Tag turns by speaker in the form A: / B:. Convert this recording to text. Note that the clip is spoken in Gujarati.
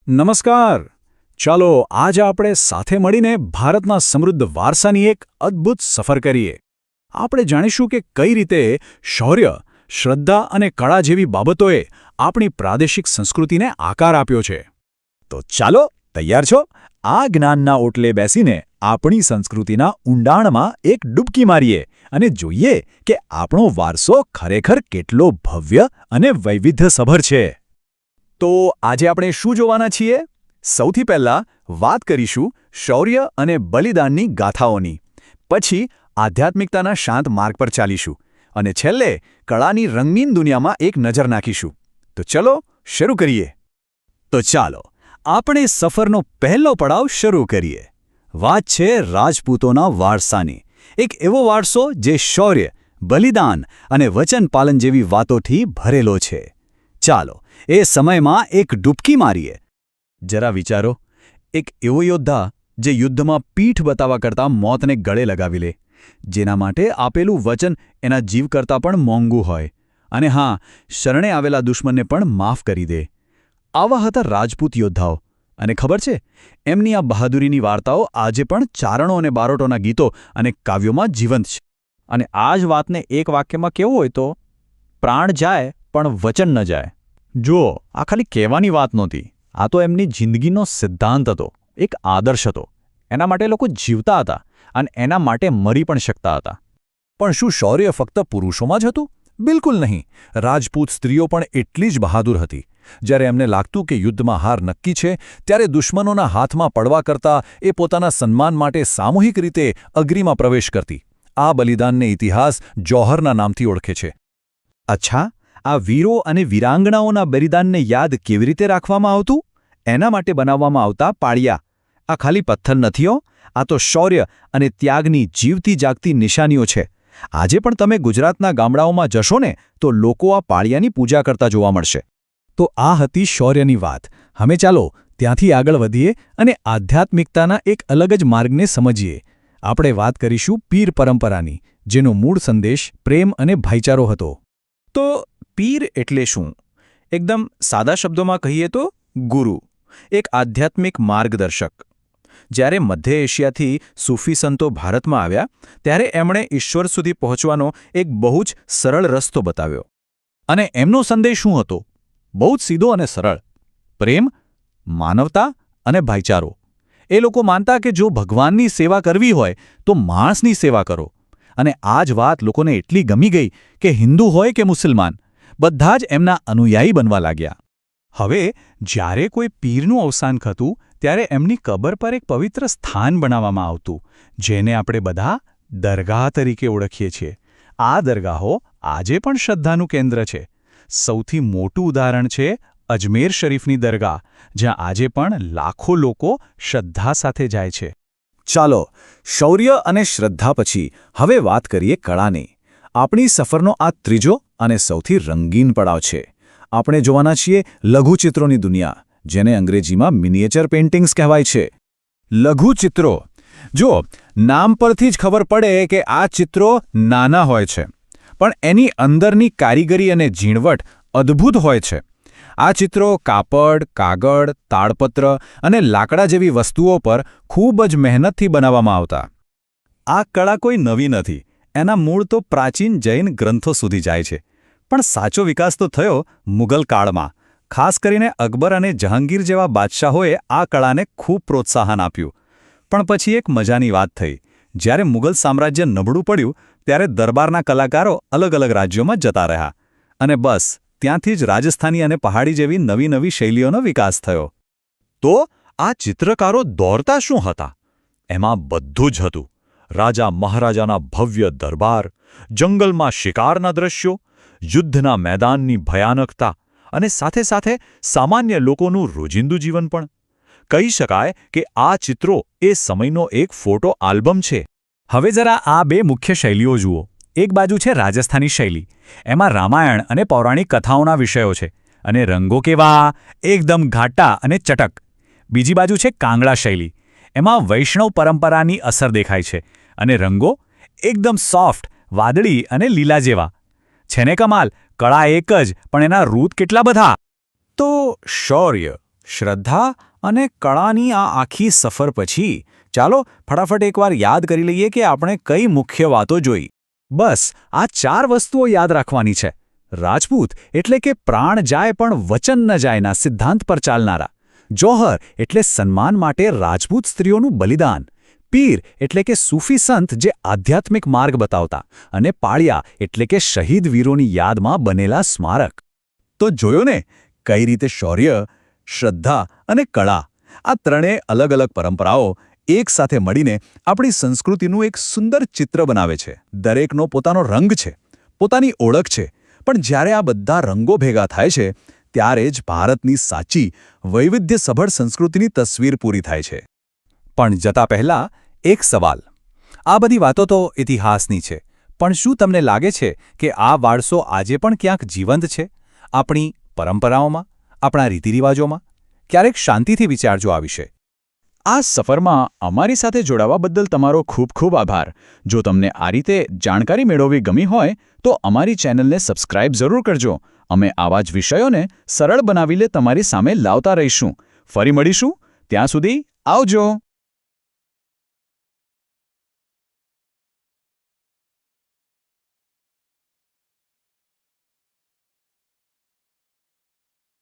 A: નમસ્કાર. ચાલો આજે આપણે સાથે મળીને ભારતના સમૃદ્ધ વારસાની એક અદ્ભુત સફર કરીએ. આપણે જાણીશું કે કઈ રીતે શૌર્ય, શ્રદ્ધા અને કળા જેવી બાબતોએ આપણી પ્રાદેશિક સંસ્કૃતિને આકાર આપ્યો છે.
B: તો ચાલો, તૈયાર છો? આ જ્ઞાનના ઓટલે બેસીને આપણી સંસ્કૃતિના ઊંડાણમાં એક ડૂબકી મારીએ અને જોઈએ કે આપણો વારસો ખરેખર કેટલો ભવ્ય અને વૈવિધ્યસભર છે. તો આજે આપણે શું જોવાના છીએ? સૌથી પહેલાં વાત કરીશું શૌર્ય અને બલિદાનની ગાથાઓની. પછી આધ્યાત્મિકતાના શાંત માર્ગ પર ચાલીશું અને છેલ્લે કળાની રંગીન દુનિયામાં એક નજર નાખીશું. તો ચલો શરૂ કરીએ. તો ચાલો આપણે સફરનો પહેલો પડાવ શરૂ કરીએ. વાત છે રાજપૂતોના વારસાની. એક એવો વારસો જે શૌર્ય, બલિદાન અને વચન પાલન જેવી વાતોથી ભરેલો છે. ચાલો એ સમયમાં એક ડૂબકી મારીએ. જરા વિચારો, એક એવો યોદ્ધા જે યુદ્ધમાં પીઠ બતાવવા કરતાં મોતને ગળે લગાવી લે, જેના માટે આપેલું વચન એના જીવ કરતાં પણ મોંઘું હોય, અને હા, શરણે આવેલા દુશ્મનને પણ માફ કરી દે. આવા હતા રાજપૂત યોદ્ધાઓ. અને ખબર છે, એમની આ બહાદુરીની વાર્તાઓ આજે પણ ચારણો અને બારોટોના ગીતો અને કાવ્યોમાં જીવંત છે. અને આ જ વાતને એક વાક્યમાં કેવું હોય તો, પ્રાણ જાય પણ વચન ન જાય. જુઓ, આ ખાલી કહેવાની વાત નહોતી. આ તો એમની જિંદગીનો સિદ્ધાંત હતો, એક આદર્શ હતો. એના માટે લોકો જીવતા હતા અને એના માટે મરી પણ શકતા હતા. પણ શું શૌર્ય ફક્ત પુરુષોમાં જ હતું? બિલકુલ નહીં. રાજપૂત સ્ત્રીઓ પણ એટલી જ બહાદુર હતી. જ્યારે એમને લાગતું કે યુદ્ધમાં હાર નક્કી છે, ત્યારે દુશ્મનોના હાથમાં પડવા કરતાં એ પોતાના સન્માન માટે સામૂહિક રીતે અગ્નિમાં પ્રવેશ કરતી. આ બલિદાનને ઇતિહાસ જૌહરના નામથી ઓળખે છે. અચ્છા, આ વીરો અને વીરાંગણાઓના બલિદાનને યાદ કેવી રીતે રાખવામાં આવતું? એના માટે બનાવવામાં આવતા પાળિયા. આ ખાલી પથ્થર નથી. આ તો શૌર્ય અને ત્યાગની જીવતી જાગતી નિશાનીઓ છે. આજે પણ તમે ગુજરાતના ગામડાઓમાં જશો ને, તો લોકો આ પાળિયાની પૂજા કરતા જોવા મળશે. તો આ હતી શૌર્યની વાત. હવે ચાલો ત્યાંથી આગળ વધીએ અને આધ્યાત્મિકતાના એક અલગ જ માર્ગને સમજીએ. આપણે વાત કરીશું પીર પરંપરાની, જેનો મૂળ સંદેશ પ્રેમ અને ભાઈચારો હતો. તો પીર એટલે શું? એકદમ સાદા શબ્દોમાં કહીએ તો ગુરુ, એક આધ્યાત્મિક માર્ગદર્શક. જ્યારે મધ્ય એશિયાથી સૂફી સંતો ભારતમાં આવ્યા, ત્યારે એમણે ઈશ્વર સુધી પહોંચવાનો એક બહુ જ સરળ રસ્તો બતાવ્યો. અને એમનો સંદેશ શું હતો? બહુ જ સીધો અને સરળ: પ્રેમ, માનવતા અને ભાઈચારો. એ લોકો માનતા કે જો ભગવાનની સેવા કરવી હોય તો માણસની સેવા કરો. અને આ જ વાત લોકોને એટલી ગમી ગઈ કે હિન્દુ હોય કે મુસલમાન, બધા જ એમના અનુયાયી બનવા લાગ્યા. હવે જ્યારે કોઈ પીરનું અવસાન થતું, ત્યારે એમની કબર પર એક પવિત્ર સ્થાન બનાવવામાં આવતું, જેને આપણે બધા દરગાહ તરીકે ઓળખીએ છીએ. આ દરગાહો આજે પણ શ્રદ્ધાનું કેન્દ્ર છે. સૌથી મોટું ઉદાહરણ છે અજમેર શરીફની દરગાહ, જ્યાં આજે પણ લાખો લોકો શ્રદ્ધા સાથે જાય છે. ચાલો, શૌર્ય અને શ્રદ્ધા પછી હવે વાત કરીએ કળાની. આપણી સફરનો આ ત્રીજો અને સૌથી રંગીન પડાવ છે. આપણે જોવાના છીએ લઘુચિત્રોની દુનિયા, જેને અંગ્રેજીમાં મિનિએચર પેઇન્ટિંગ્સ કહેવાય છે. લઘુચિત્રો. જો નામ પરથી જ ખબર પડે કે આ ચિત્રો નાના હોય છે, પણ એની અંદરની કારીગરી અને ઝીણવટ અદ્ભુત હોય છે. આ ચિત્રો કાપડ, કાગળ, તાડપત્ર અને લાકડા જેવી વસ્તુઓ પર ખૂબ જ મહેનતથી બનાવવામાં આવતા. આ કળા કોઈ નવી નથી. એના મૂળ તો પ્રાચીન જૈન ગ્રંથો સુધી જાય છે. પણ સાચો વિકાસ તો થયો મુગલ કાળમાં. ખાસ કરીને અકબર અને જહાંગીર જેવા બાદશાહોએ આ કળાને ખૂબ પ્રોત્સાહન આપ્યું. પણ પછી એક મજાની વાત થઈ. જ્યારે મુગલ સામ્રાજ્ય નબળું પડ્યું, ત્યારે દરબારના કલાકારો અલગ અલગ રાજ્યોમાં જતા રહ્યા. અને બસ ત્યાંથી જ રાજસ્થાની અને પહાડી જેવી નવી નવી શૈલીઓનો વિકાસ થયો. તો આ ચિત્રકારો દોરતા શું હતા? એમાં બધું જ હતું. રાજા મહારાજાના ભવ્ય દરબાર, જંગલમાં શિકારના દ્રશ્યો, યુદ્ધના મેદાનની ભયાનકતા, અને સાથે સાથે સામાન્ય લોકોનું રોજિંદુ જીવન પણ. કહી શકાય કે આ ચિત્રો એ સમયનો એક ફોટો આલ્બમ છે. હવે જરા આ બે મુખ્ય શૈલીઓ જુઓ. એક બાજુ છે રાજસ્થાની શૈલી. એમાં રામાયણ અને પૌરાણિક કથાઓના વિષયો છે. અને રંગો કેવા? એકદમ ઘાટા અને ચટક. બીજી બાજુ છે કાંગડા શૈલી. એમાં વૈષ્ણવ પરંપરાની અસર દેખાય છે. અને રંગો એકદમ સોફ્ટ, વાદળી અને લીલા જેવા. છે ને કમાલ? કળા એક જ, પણ એના રૂપ કેટલા બધા! તો શૌર્ય,
A: શ્રદ્ધા અને કળાની આ આખી સફર પછી ચાલો ફટાફટ એકવાર યાદ કરી લઈએ કે આપણે કઈ મુખ્ય વાતો જોઈ.
B: બસ આ 4 વસ્તુઓ યાદ રાખવાની છે. રાજપૂત એટલે કે પ્રાણ જાય પણ વચન ન જાયના સિદ્ધાંત પર ચાલનારા. જોહર એટલે સન્માન માટે રાજપૂત સ્ત્રીઓનું બલિદાન. પીર એટલે કે સૂફી સંત જે આધ્યાત્મિક માર્ગ બતાવતા. અને પાળિયા એટલે કે શહીદ વીરોની યાદમાં બનેલા સ્મારક. તો જોયો ને કઈ રીતે શૌર્ય, શ્રદ્ધા અને કળા આ ત્રણેય અલગ અલગ પરંપરાઓ એક સાથે મળીને આપણી સંસ્કૃતિનું એક સુંદર ચિત્ર બનાવે છે. દરેકનો પોતાનો રંગ છે, પોતાની ઓળખ છે, પણ જ્યારે આ બધા રંગો ભેગા થાય છે ત્યારે જ ભારતની સાચી વૈવિધ્યસભર સંસ્કૃતિની તસવીર પૂરી થાય છે. પણ જતા પહેલા એક સવાલ. આ બધી વાતો તો ઇતિહાસની છે, પણ શું તમને લાગે છે કે આ વારસો આજે પણ ક્યાંક જીવંત છે? આપણી પરંપરાઓમાં, આપણા રીતિરિવાજોમાં? ક્યારેક શાંતિથી વિચારજો આ વિશે. આ સફરમાં અમારી સાથે જોડાવા બદલ તમારો ખૂબ ખૂબ આભાર. જો તમને આ રીતે જાણકારી મેળવવી ગમી હોય તો અમારી ચેનલને સબસ્ક્રાઇબ જરૂર કરજો. અમે આવા જ વિષયોને સરળ બનાવીને તમારી સામે લાવતા રહીશું. ફરી મળીશું. ત્યાં સુધી આવજો.